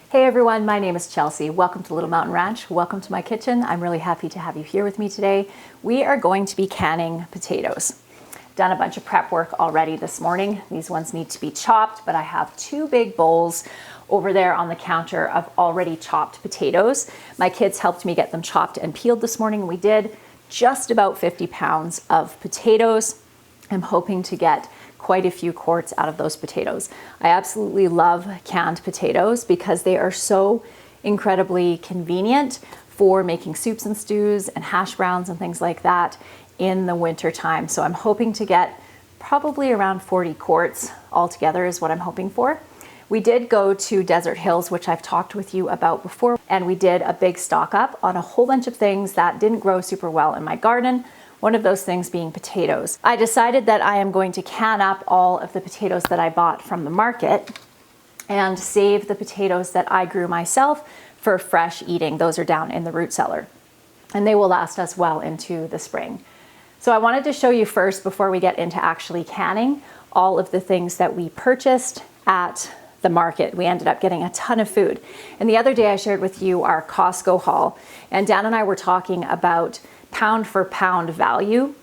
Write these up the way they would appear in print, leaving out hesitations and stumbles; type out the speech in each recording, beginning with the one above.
Hey everyone, my name is Chelsea. Welcome to Little Mountain Ranch. Welcome to my kitchen. I'm really happy to have you here with me today. We are going to be canning potatoes. Done a bunch of prep work already this morning. These ones need to be chopped, but I have two big bowls over there on the counter of already chopped potatoes. My kids helped me get them chopped and peeled this morning. We did just about 50 pounds of potatoes. I'm hoping to get quite a few quarts out of those potatoes. I absolutely love canned potatoes because they are so incredibly convenient for making soups and stews and hash browns and things like that in the winter time. So I'm hoping to get probably around 40 quarts altogether is what I'm hoping for. We did go to Desert Hills, which I've talked with you about before, and we did a big stock up on a whole bunch of things that didn't grow super well in my garden. One of those things being potatoes. I decided that I am going to can up all of the potatoes that I bought from the market and save the potatoes that I grew myself for fresh eating. Those are down in the root cellar and they will last us well into the spring. So I wanted to show you first, before we get into actually canning, all of the things that we purchased at the market. We ended up getting a ton of food. And the other day I shared with you our Costco haul, and Dan and I were talking about pound for pound value.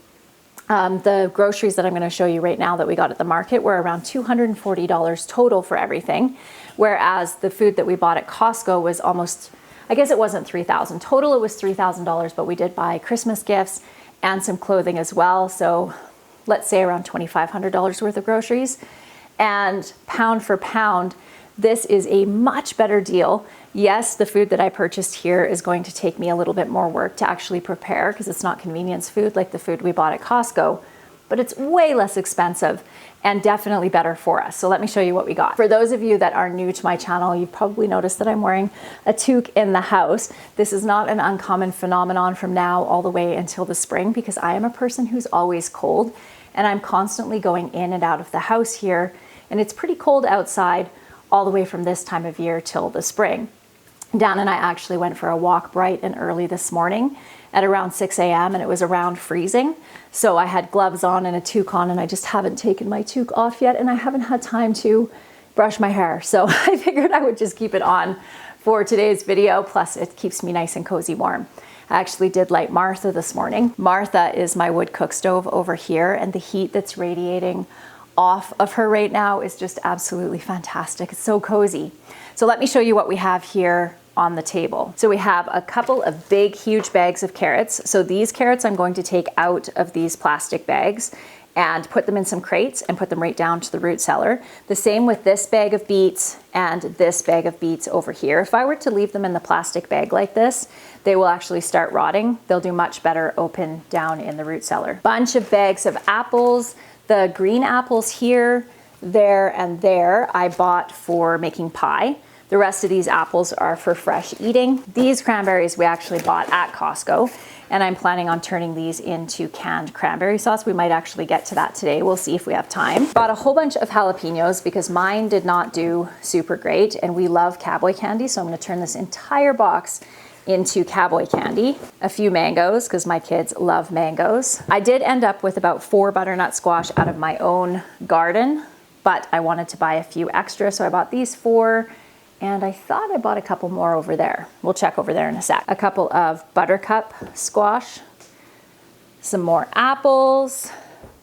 The groceries that I'm going to show you right now that we got at the market were around $240 total for everything, whereas the food that we bought at Costco was almost, I guess it wasn't $3,000 total, it was $3,000, but we did buy Christmas gifts and some clothing as well. So let's say around $2,500 worth of groceries. And pound for pound, this is a much better deal. Yes, the food that I purchased here is going to take me a little bit more work to actually prepare because it's not convenience food like the food we bought at Costco, but it's way less expensive and definitely better for us. So let me show you what we got. For those of you that are new to my channel, you've probably noticed that I'm wearing a toque in the house. This is not an uncommon phenomenon from now all the way until the spring because I am a person who's always cold and I'm constantly going in and out of the house here, and it's pretty cold outside all the way from this time of year till the spring. Dan and I actually went for a walk bright and early this morning at around 6 a.m. and it was around freezing. So I had gloves on and a toque on, and I just haven't taken my toque off yet, and I haven't had time to brush my hair. So I figured I would just keep it on for today's video. Plus it keeps me nice and cozy warm. I actually did light Martha this morning. Martha is my wood cook stove over here, and the heat that's radiating off of her right now is just absolutely fantastic. It's so cozy. So let me show you what we have here on the table. So we have a couple of big, huge bags of carrots. So these carrots I'm going to take out of these plastic bags and put them in some crates and put them right down to the root cellar. The same with this bag of beets and this bag of beets over here. If I were to leave them in the plastic bag like this, they will actually start rotting. They'll do much better open down in the root cellar. Bunch of bags of apples. The green apples here, there, and there I bought for making pie. The rest of these apples are for fresh eating. These cranberries we actually bought at Costco, and I'm planning on turning these into canned cranberry sauce. We might actually get to that today. We'll see if we have time. Bought a whole bunch of jalapenos because mine did not do super great, and we love cowboy candy, so I'm going to turn this entire box into cowboy candy. A few mangoes because my kids love mangoes. I did end up with about 4 butternut squash out of my own garden, but I wanted to buy a few extra, so I bought these 4, and I thought I bought a couple more over there. We'll check over there in a sec. A couple of buttercup squash, some more apples.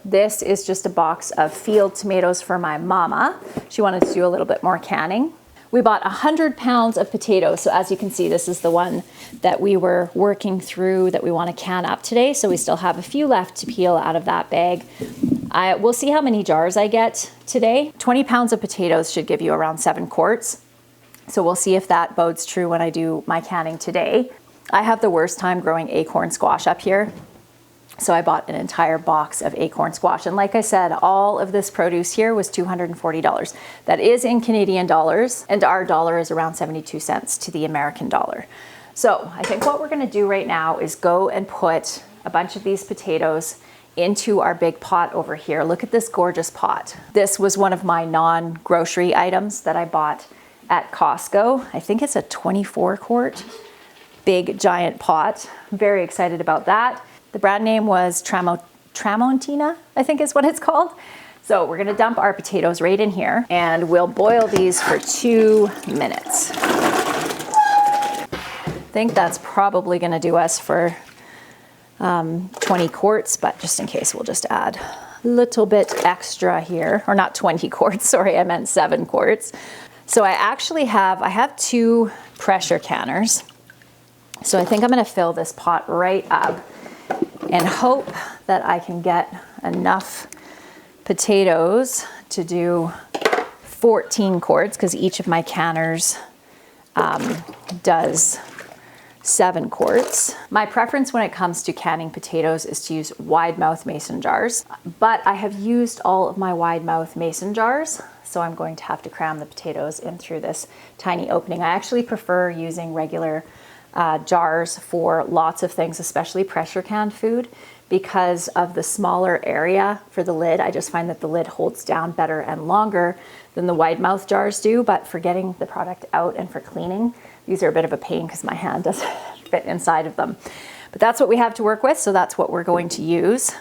This is just a box of field tomatoes for my mama. She wanted to do a little bit more canning. We bought 100 pounds of potatoes. So as you can see, this is the one that we were working through that we want to can up today. So we still have a few left to peel out of that bag. We'll see how many jars I get today. 20 pounds of potatoes should give you around 7 quarts. So we'll see if that bodes true when I do my canning today. I have the worst time growing acorn squash up here. So I bought an entire box of acorn squash. And like I said, all of this produce here was $240. That is in Canadian dollars, and our dollar is around 72 cents to the American dollar. So I think what we're gonna do right now is go and put a bunch of these potatoes into our big pot over here. Look at this gorgeous pot. This was one of my non-grocery items that I bought at Costco. I think it's a 24 quart, big giant pot. I'm very excited about that. The brand name was Tramontina, I think is what it's called. So we're gonna dump our potatoes right in here and we'll boil these for 2 minutes. I think that's probably gonna do us for 20 quarts, but just in case, we'll just add a little bit extra here, or not 20 quarts, sorry, I meant 7 quarts. So I have 2 pressure canners. So I think I'm gonna fill this pot right up and hope that I can get enough potatoes to do 14 quarts, because each of my canners does 7 quarts. My preference when it comes to canning potatoes is to use wide mouth mason jars, but I have used all of my wide mouth mason jars, so I'm going to have to cram the potatoes in through this tiny opening. I actually prefer using regular jars for lots of things, especially pressure canned food, because of the smaller area for the lid. I just find that the lid holds down better and longer than the wide mouth jars do, but for getting the product out and for cleaning, these are a bit of a pain because my hand doesn't fit inside of them. But that's what we have to work with, so that's what we're going to use.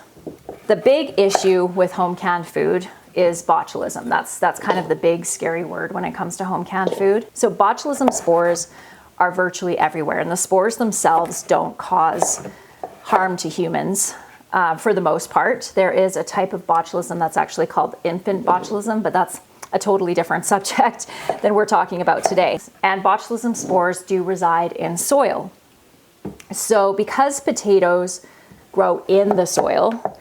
The big issue with home canned food is botulism. That's kind of the big scary word when it comes to home canned food. So botulism spores are virtually everywhere, and the spores themselves don't cause harm to humans for the most part. There is a type of botulism that's actually called infant botulism, but that's a totally different subject than we're talking about today. And botulism spores do reside in soil. So because potatoes grow in the soil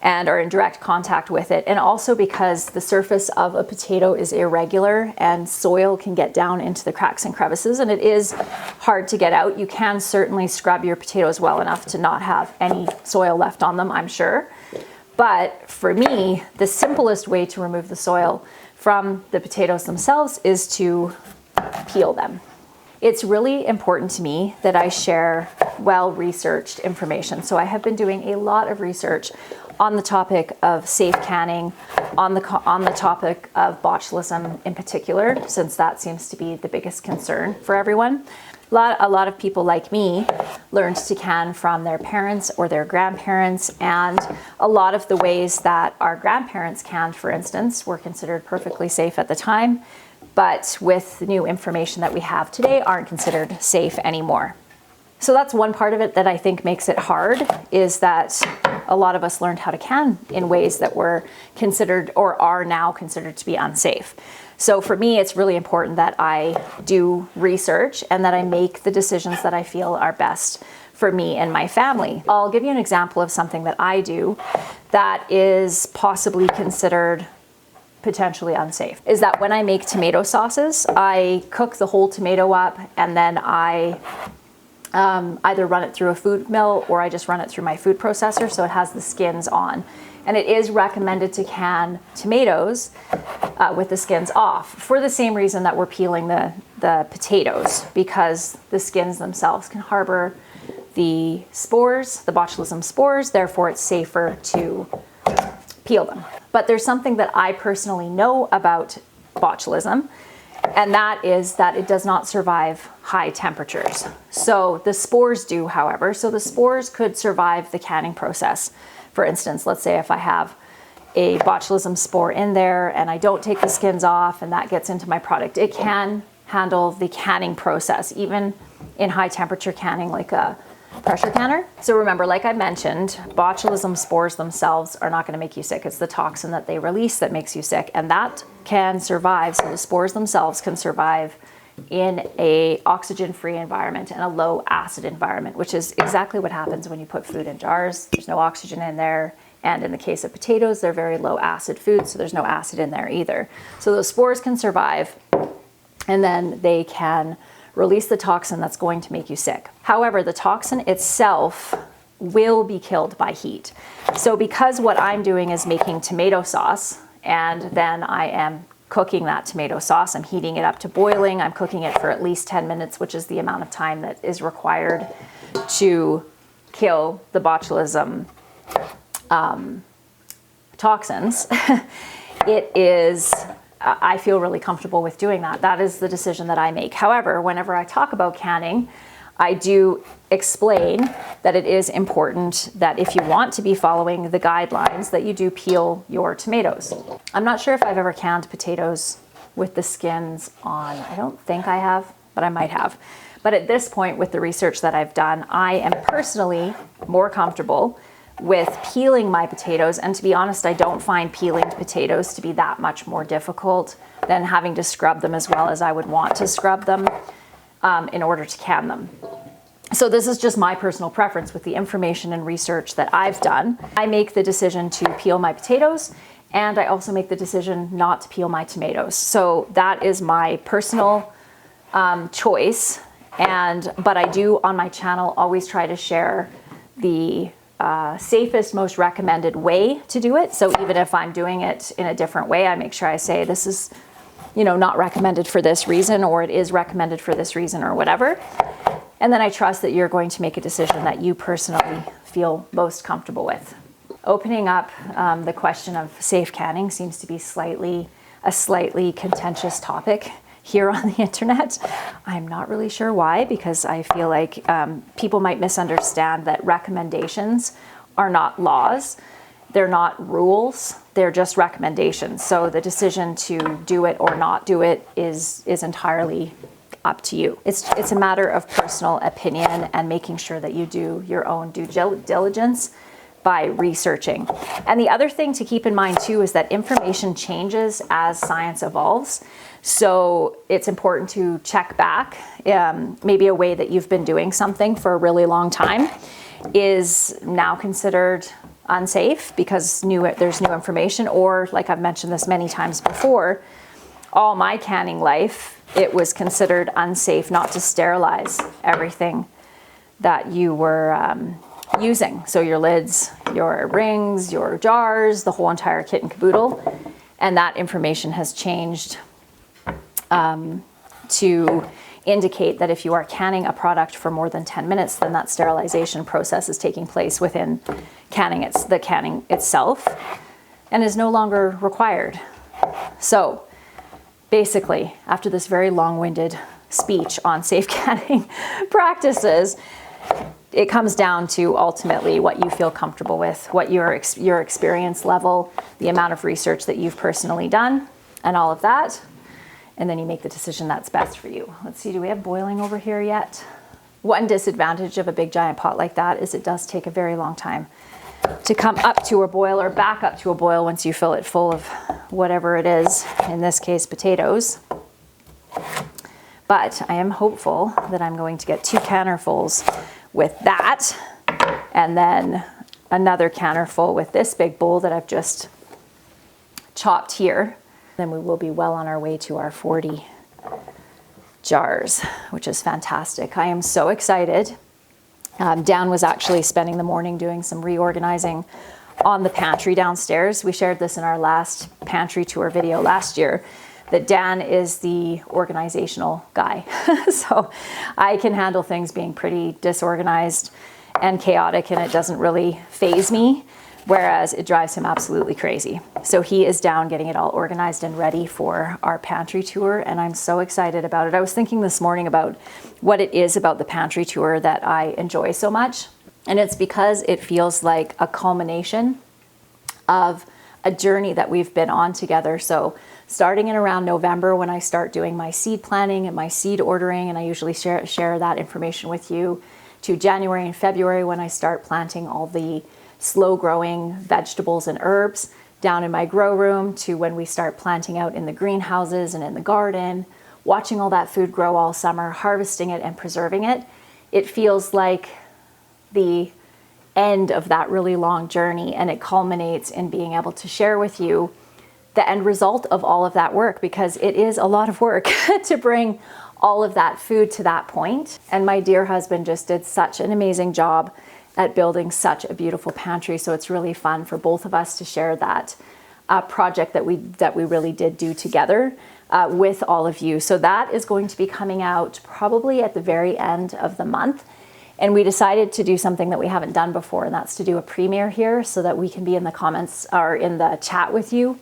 and are in direct contact with it, and also because the surface of a potato is irregular and soil can get down into the cracks and crevices, and it is hard to get out, you can certainly scrub your potatoes well enough to not have any soil left on them, I'm sure. But for me, the simplest way to remove the soil from the potatoes themselves is to peel them. It's really important to me that I share well-researched information. So I have been doing a lot of research on the topic of safe canning, on the topic of botulism in particular, since that seems to be the biggest concern for everyone. A lot of people like me learned to can from their parents or their grandparents, and a lot of the ways that our grandparents canned, for instance, were considered perfectly safe at the time, but with the new information that we have today, aren't considered safe anymore. So that's one part of it that I think makes it hard, is that a lot of us learned how to can in ways that were considered or are now considered to be unsafe. So for me, it's really important that I do research and that I make the decisions that I feel are best for me and my family. I'll give you an example of something that I do that is possibly considered potentially unsafe, is that when I make tomato sauces, I cook the whole tomato up and then I either run it through a food mill or I just run it through my food processor so it has the skins on. And it is recommended to can tomatoes with the skins off, for the same reason that we're peeling the potatoes, because the skins themselves can harbor the spores, the botulism spores, therefore it's safer to peel them. But there's something that I personally know about botulism, and that is that it does not survive high temperatures. So the spores do, however. So the spores could survive the canning process. For instance, let's say if I have a botulism spore in there and I don't take the skins off and that gets into my product, it can handle the canning process, even in high temperature canning like a pressure canner. So remember, like I mentioned, botulism spores themselves are not going to make you sick. It's the toxin that they release that makes you sick, and that can survive. So the spores themselves can survive in a oxygen-free environment and a low acid environment, which is exactly what happens when you put food in jars. There's no oxygen in there. And in the case of potatoes, they're very low acid foods, so there's no acid in there either. So those spores can survive, and then they can release the toxin that's going to make you sick. However, the toxin itself will be killed by heat. So because what I'm doing is making tomato sauce, and then I am cooking that tomato sauce, I'm heating it up to boiling, I'm cooking it for at least 10 minutes, which is the amount of time that is required to kill the botulism toxins. I feel really comfortable with doing that. That is the decision that I make. However, whenever I talk about canning, I do explain that it is important that if you want to be following the guidelines, that you do peel your tomatoes. I'm not sure if I've ever canned potatoes with the skins on. I don't think I have, but I might have. But at this point, with the research that I've done, I am personally more comfortable with peeling my potatoes. And to be honest, I don't find peeling potatoes to be that much more difficult than having to scrub them as well as I would want to scrub them in order to can them. So this is just my personal preference with the information and research that I've done. I make the decision to peel my potatoes, and I also make the decision not to peel my tomatoes. So that is my personal choice. But I do on my channel always try to share the safest, most recommended way to do it. So even if I'm doing it in a different way, I make sure I say this is, not recommended for this reason, or it is recommended for this reason, or whatever. And then I trust that you're going to make a decision that you personally feel most comfortable with. Opening up the question of safe canning seems to be a slightly contentious topic here on the internet. I'm not really sure why, because I feel like people might misunderstand that recommendations are not laws. They're not rules. They're just recommendations. So the decision to do it or not do it is entirely up to you. It's a matter of personal opinion and making sure that you do your own due diligence by researching. And the other thing to keep in mind too is that information changes as science evolves. So it's important to check back. Maybe a way that you've been doing something for a really long time is now considered unsafe because there's new information, or like I've mentioned this many times before, all my canning life, it was considered unsafe not to sterilize everything that you were using. So your lids, your rings, your jars, the whole entire kit and caboodle. And that information has changed to indicate that if you are canning a product for more than 10 minutes, then that sterilization process is taking place within the canning itself and is no longer required. So basically, after this very long-winded speech on safe canning practices, it comes down to ultimately what you feel comfortable with, what your experience level, the amount of research that you've personally done, and all of that. And then you make the decision that's best for you. Let's see, do we have boiling over here yet? One disadvantage of a big giant pot like that is it does take a very long time to come up to a boil or back up to a boil once you fill it full of whatever it is, in this case potatoes. But I am hopeful that I'm going to get 2 cannerfuls with that, and then another cannerful with this big bowl that I've just chopped here. Then we will be well on our way to our 40 jars, which is fantastic. I am so excited. Dan was actually spending the morning doing some reorganizing on the pantry downstairs. We shared this in our last pantry tour video last year, that Dan is the organizational guy. So I can handle things being pretty disorganized and chaotic, and it doesn't really faze me, whereas it drives him absolutely crazy. So he is down getting it all organized and ready for our pantry tour, and I'm so excited about it. I was thinking this morning about what it is about the pantry tour that I enjoy so much, and it's because it feels like a culmination of a journey that we've been on together. So starting in around November, when I start doing my seed planning and my seed ordering, and I usually share that information with you, to January and February when I start planting all the slow growing vegetables and herbs down in my grow room, to when we start planting out in the greenhouses and in the garden, watching all that food grow all summer, harvesting it and preserving it. It feels like the end of that really long journey, and it culminates in being able to share with you the end result of all of that work, because it is a lot of work to bring all of that food to that point. And my dear husband just did such an amazing job at building such a beautiful pantry. So it's really fun for both of us to share that project that we really did do together with all of you. So that is going to be coming out probably at the very end of the month. And we decided to do something that we haven't done before, and that's to do a premiere here so that we can be in the comments or in the chat with you.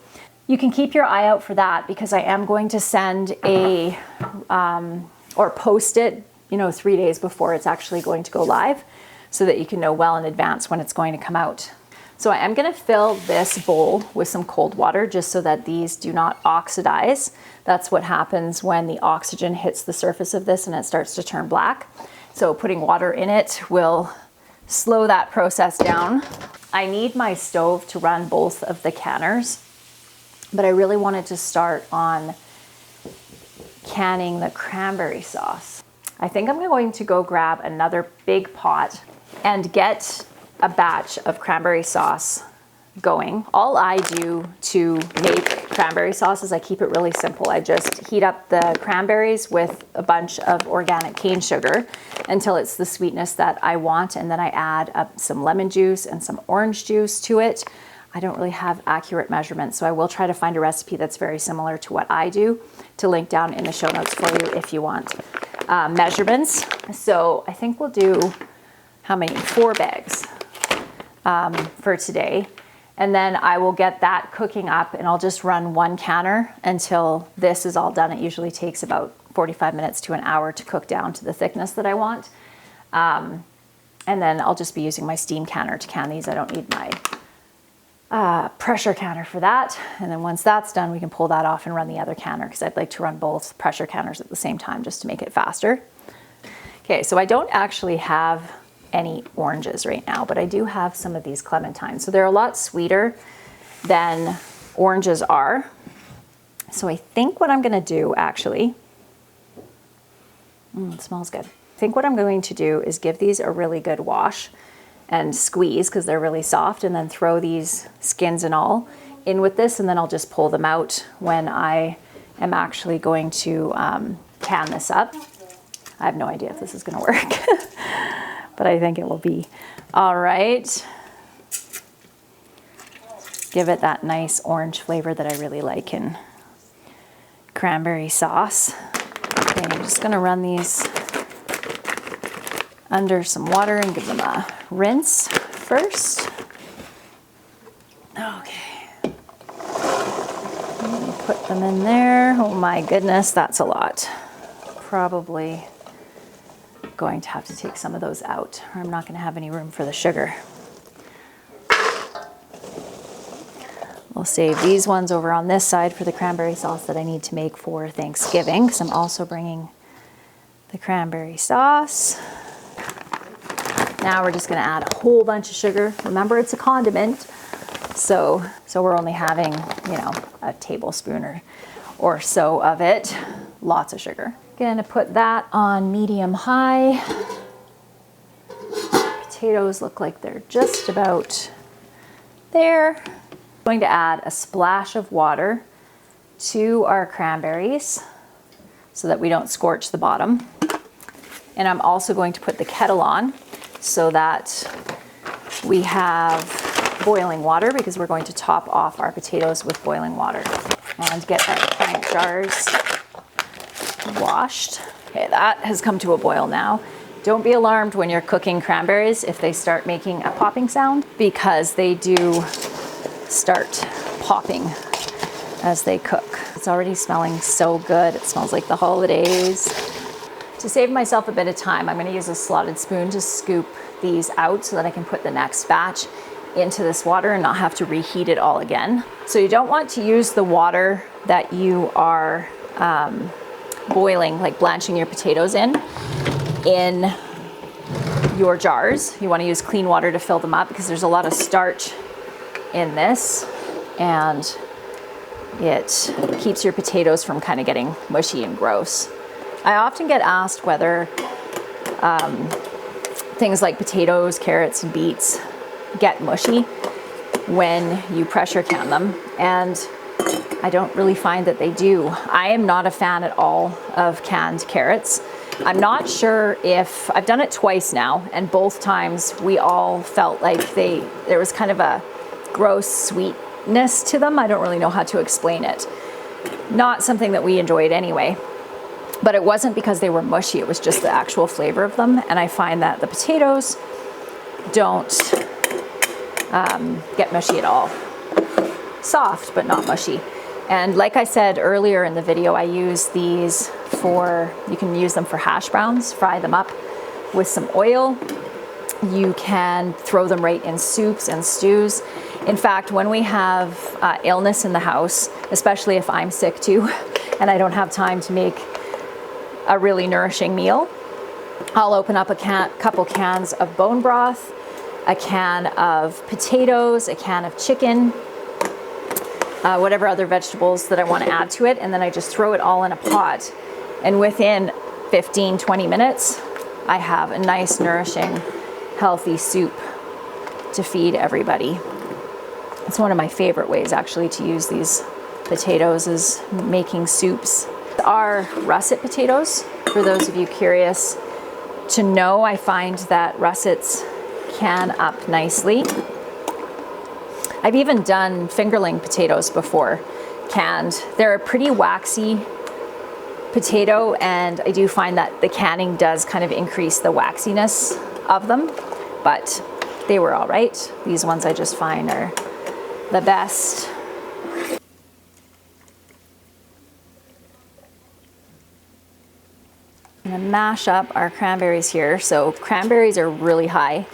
You can keep your eye out for that, because I am going to send or post it 3 days before it's actually going to go live so that you can know well in advance when it's going to come out. So I am going to fill this bowl with some cold water just so that these do not oxidize. That's what happens when the oxygen hits the surface of this and it starts to turn black. So putting water in it will slow that process down. I need my stove to run both of the canners, but I really wanted to start on canning the cranberry sauce. I think I'm going to go grab another big pot and get a batch of cranberry sauce going. All I do to make cranberry sauce is I keep it really simple. I just heat up the cranberries with a bunch of organic cane sugar until it's the sweetness that I want, and then I add up some lemon juice and some orange juice to it. I don't really have accurate measurements, so I will try to find a recipe that's very similar to what I do to link down in the show notes for you if you want measurements. So I think we'll do, how many? 4 bags for today. And then I will get that cooking up and I'll just run 1 canner until this is all done. It usually takes about 45 minutes to an hour to cook down to the thickness that I want. And then I'll just be using my steam canner to can these. I don't need my pressure canner for that. And then once that's done, we can pull that off and run the other canner because I'd like to run both pressure canners at the same time just to make it faster. Okay, so I don't actually have any oranges right now, but I do have some of these clementines. So they're a lot sweeter than oranges are. So I think what I'm gonna do actually, it smells good. I think what I'm going to do is give these a really good wash and squeeze because they're really soft, and then throw these skins and all in with this, and then I'll just pull them out when I am actually going to can this up. I have no idea if this is gonna work. But I think it will be all right. Give it that nice orange flavor that I really like in cranberry sauce. Okay, I'm just gonna run these under some water and give them a rinse first. Okay. Let me put them in there. Oh my goodness, that's a lot. Probably going to have to take some of those out, or I'm not going to have any room for the sugar. We'll save these ones over on this side for the cranberry sauce that I need to make for Thanksgiving, because I'm also bringing the cranberry sauce. Now we're just going to add a whole bunch of sugar. Remember, it's a condiment, so we're only having, a tablespoon or so of it. Lots of sugar. Gonna put that on medium high. Potatoes look like they're just about there. Going to add a splash of water to our cranberries so that we don't scorch the bottom. And I'm also going to put the kettle on so that we have boiling water, because we're going to top off our potatoes with boiling water. And get our pint jars washed. Okay, that has come to a boil now. Don't be alarmed when you're cooking cranberries if they start making a popping sound, because they do start popping as they cook. It's already smelling so good. It smells like the holidays. To save myself a bit of time, I'm going to use a slotted spoon to scoop these out so that I can put the next batch into this water and not have to reheat it all again. So you don't want to use the water that you are boiling, like blanching your potatoes in your jars. You want to use clean water to fill them up, because there's a lot of starch in this and it keeps your potatoes from kind of getting mushy and gross. I often get asked whether things like potatoes, carrots, and beets get mushy when you pressure can them, and I don't really find that they do. I am not a fan at all of canned carrots. I'm not sure if, I've done it twice now, and both times we all felt like there was kind of a gross sweetness to them. I don't really know how to explain it. Not something that we enjoyed anyway. But it wasn't because they were mushy, it was just the actual flavor of them. And I find that the potatoes don't get mushy at all. Soft, but not mushy. And like I said earlier in the video, I use these you can use them for hash browns, fry them up with some oil. You can throw them right in soups and stews. In fact, when we have illness in the house, especially if I'm sick too, and I don't have time to make a really nourishing meal, I'll open up a couple cans of bone broth, a can of potatoes, a can of chicken, whatever other vegetables that I want to add to it, and then I just throw it all in a pot. And within 15-20 minutes, I have a nice, nourishing, healthy soup to feed everybody. It's one of my favorite ways actually to use these potatoes, is making soups. Are russet potatoes, for those of you curious to know. I find that russets can up nicely. I've even done fingerling potatoes before, canned. They're a pretty waxy potato, and I do find that the canning does kind of increase the waxiness of them, but they were all right. These ones I just find are the best. I'm gonna mash up our cranberries here. So cranberries are really high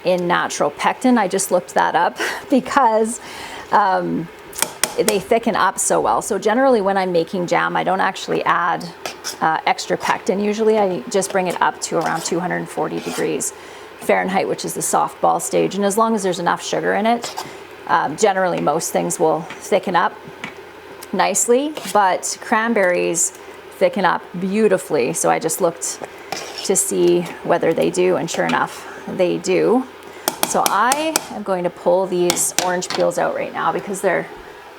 in natural pectin. I just looked that up because they thicken up so well. So generally when I'm making jam, I don't actually add extra pectin. Usually I just bring it up to around 240 degrees Fahrenheit, which is the softball stage. And as long as there's enough sugar in it, generally most things will thicken up nicely, but cranberries thicken up beautifully. So I just looked to see whether they do, and sure enough, they do. So I am going to pull these orange peels out right now because they're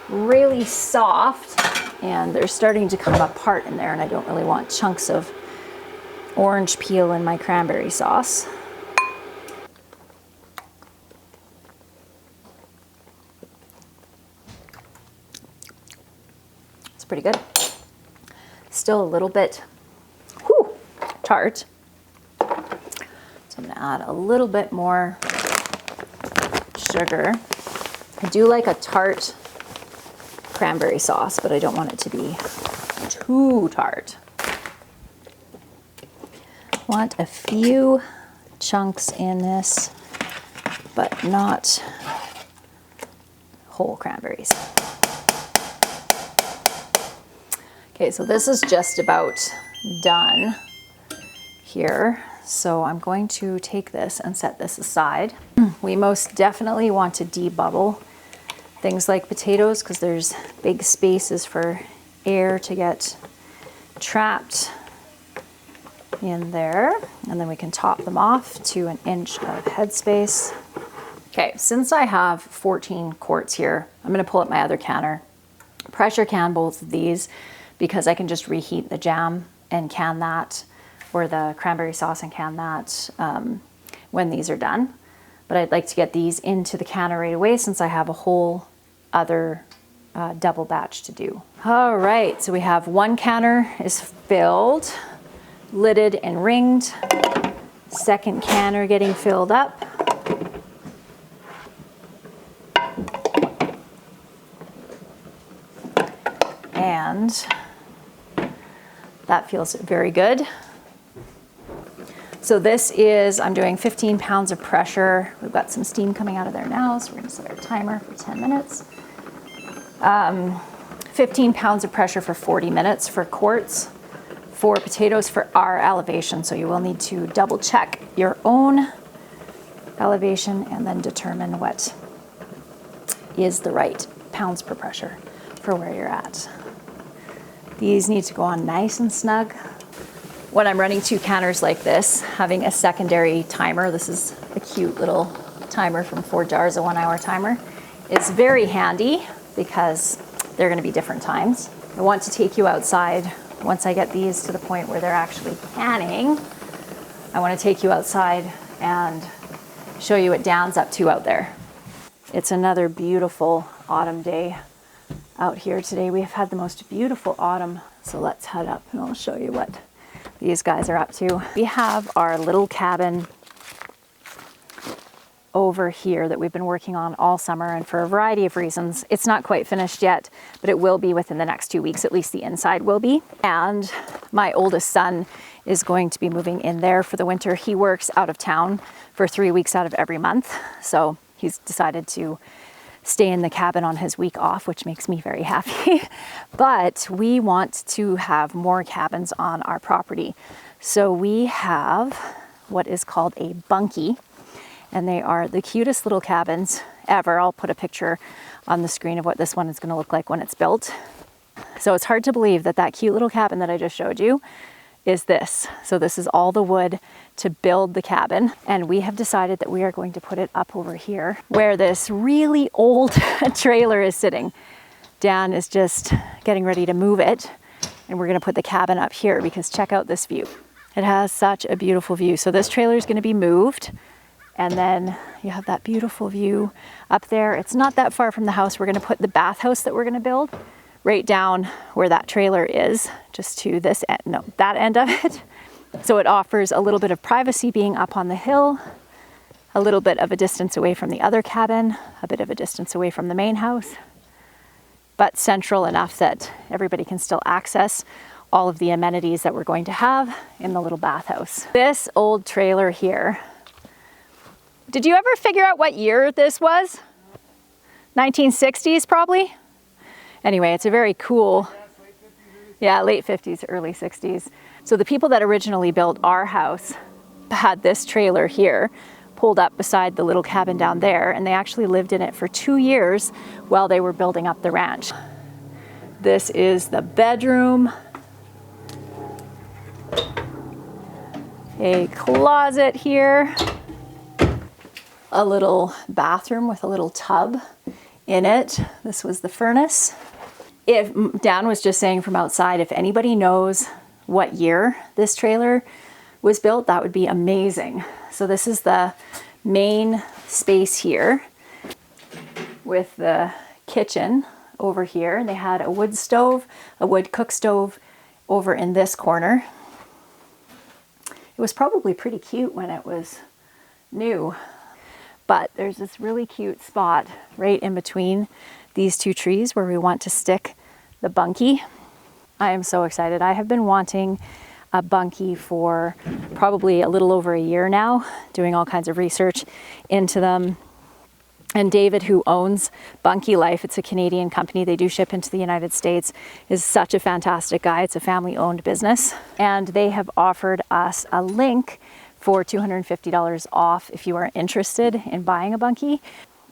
really soft and they're starting to come apart in there, and I don't really want chunks of orange peel in my cranberry sauce. It's pretty good. Still a little bit tart. So I'm gonna add a little bit more sugar. I do like a tart cranberry sauce, but I don't want it to be too tart. Want a few chunks in this, but not whole cranberries. Okay, so this is just about done here. So I'm going to take this and set this aside. We most definitely want to debubble things like potatoes because there's big spaces for air to get trapped in there. And then we can top them off to 1 inch of headspace. Okay, since I have 14 quarts here, I'm gonna pull up my other canner. Pressure can both of these because I can just reheat the jam and can that, or the cranberry sauce and can that when these are done. But I'd like to get these into the canner right away since I have a whole other double batch to do. All right, so we have one canner is filled, lidded and ringed. Second canner getting filled up. And that feels very good. So this is, I'm doing 15 pounds of pressure. We've got some steam coming out of there now, so we're gonna set our timer for 10 minutes. 15 pounds of pressure for 40 minutes for quarts for potatoes for our elevation. So you will need to double check your own elevation and then determine what is the right pounds per pressure for where you're at. These need to go on nice and snug. When I'm running 2 canners like this, having a secondary timer, this is a cute little timer from 4 Jars, a 1 hour timer, is very handy because they're gonna be different times. I want to take you outside. Once I get these to the point where they're actually canning, I wanna take you outside and show you what Dan's up to out there. It's another beautiful autumn day out here today. We have had the most beautiful autumn. So let's head up and I'll show you what these guys are up to. We have our little cabin over here that we've been working on all summer, and for a variety of reasons, it's not quite finished yet, but it will be within the next 2 weeks, at least the inside will be. And my oldest son is going to be moving in there for the winter. He works out of town for 3 weeks out of every month, so he's decided to stay in the cabin on his week off, which makes me very happy. But we want to have more cabins on our property. So we have what is called a bunkie, and they are the cutest little cabins ever. I'll put a picture on the screen of what this one is going to look like when it's built. So it's hard to believe that that cute little cabin that I just showed you is this. So this is all the wood to build the cabin, and we have decided that we are going to put it up over here where this really old trailer is sitting. Dan is just getting ready to move it, and we're going to put the cabin up here because check out this view. It has such a beautiful view. So this trailer is going to be moved, and then you have that beautiful view up there. It's not that far from the house. We're going to put the bathhouse that we're going to build right down where that trailer is, just to this end, no, that end of it. So it offers a little bit of privacy being up on the hill, a little bit of a distance away from the other cabin, a bit of a distance away from the main house, but central enough that everybody can still access all of the amenities that we're going to have in the little bathhouse. This old trailer here, did you ever figure out what year this was? 1960s probably? Anyway, it's a very cool, yeah, late 50s, early 60s. So the people that originally built our house had this trailer here pulled up beside the little cabin down there, and they actually lived in it for 2 years while they were building up the ranch. This is the bedroom. A closet here. A little bathroom with a little tub in it. This was the furnace. If Dan was just saying from outside, if anybody knows what year this trailer was built, that would be amazing. So this is the main space here with the kitchen over here. And they had a wood stove, a wood cook stove over in this corner. It was probably pretty cute when it was new. But there's this really cute spot right in between these two trees where we want to stick the bunkie. I am so excited. I have been wanting a bunkie for probably a little over a year now, doing all kinds of research into them. And David, who owns Bunkie Life, it's a Canadian company, they do ship into the United States, is such a fantastic guy. It's a family-owned business. And they have offered us a link for $250 off if you are interested in buying a bunkie.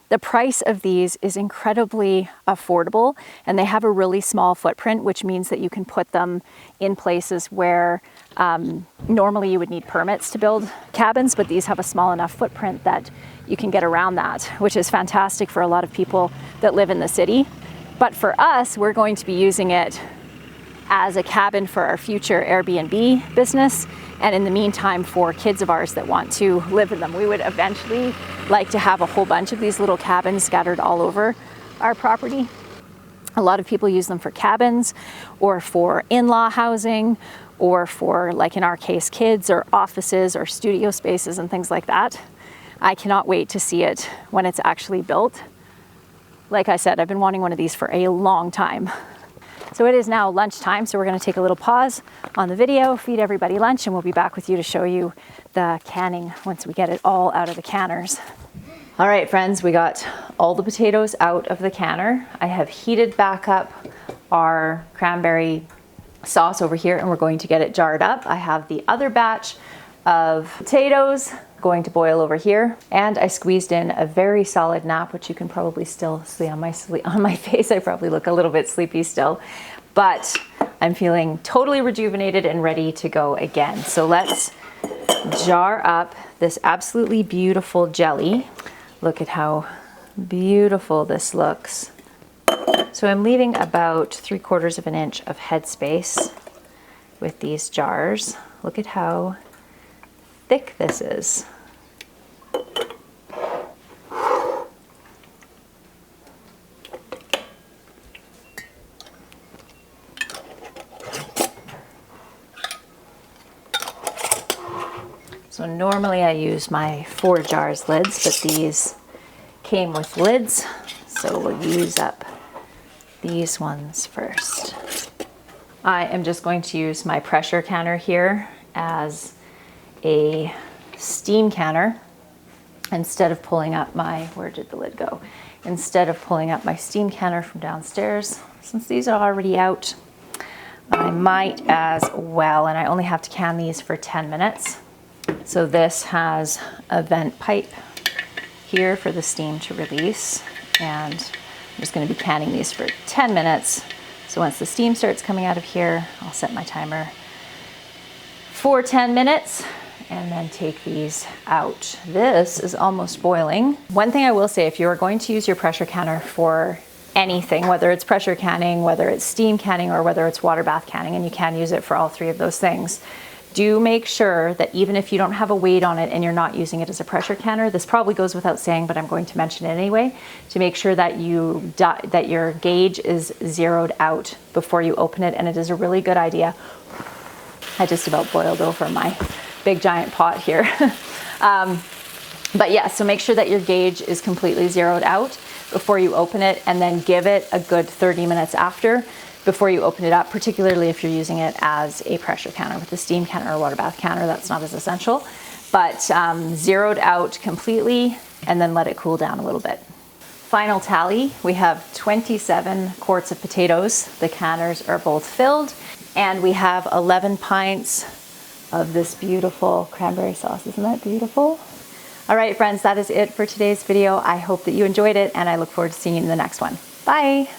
The price of these is incredibly affordable, and they have a really small footprint, which means that you can put them in places where normally you would need permits to build cabins, but these have a small enough footprint that you can get around that, which is fantastic for a lot of people that live in the city. But for us, we're going to be using it as a cabin for our future Airbnb business, and in the meantime for kids of ours that want to live in them. We would eventually like to have a whole bunch of these little cabins scattered all over our property. A lot of people use them for cabins or for in-law housing or for, like in our case, kids or offices or studio spaces and things like that. I cannot wait to see it when it's actually built. Like I said, I've been wanting one of these for a long time. So it is now lunchtime, so we're going to take a little pause on the video, feed everybody lunch, and we'll be back with you to show you the canning once we get it all out of the canners. All right, friends, we got all the potatoes out of the canner. I have heated back up our cranberry sauce over here, and we're going to get it jarred up. I have the other batch of potatoes going to boil over here, and I squeezed in a very solid nap, which you can probably still see on my face. I probably look a little bit sleepy still, but I'm feeling totally rejuvenated and ready to go again. So let's jar up this absolutely beautiful jelly. Look at how beautiful this looks. So I'm leaving about 3/4 of an inch of headspace with these jars. Look at how thick this is. So normally I use my 4 jars lids, but these came with lids, so we'll use up these ones first. I am just going to use my pressure canner here as a steam canner instead of pulling up my, where did the lid go? Instead of pulling up my steam canner from downstairs, since these are already out, I might as well, and I only have to can these for 10 minutes. So this has a vent pipe here for the steam to release, and I'm just going to be canning these for 10 minutes. So once the steam starts coming out of here, I'll set my timer for 10 minutes and then take these out. This is almost boiling. One thing I will say, if you are going to use your pressure canner for anything, whether it's pressure canning, whether it's steam canning, or whether it's water bath canning, and you can use it for all 3 of those things, do make sure that even if you don't have a weight on it and you're not using it as a pressure canner, this probably goes without saying, but I'm going to mention it anyway, to make sure that that your gauge is zeroed out before you open it. And it is a really good idea. I just about boiled over my big giant pot here. But yeah, so make sure that your gauge is completely zeroed out before you open it, and then give it a good 30 minutes after before you open it up, particularly if you're using it as a pressure canner. With the steam canner or water bath canner, that's not as essential, but zeroed out completely and then let it cool down a little bit. Final tally, we have 27 quarts of potatoes. The canners are both filled, and we have 11 pints of this beautiful cranberry sauce. Isn't that beautiful? All right, friends, that is it for today's video. I hope that you enjoyed it, and I look forward to seeing you in the next one. Bye.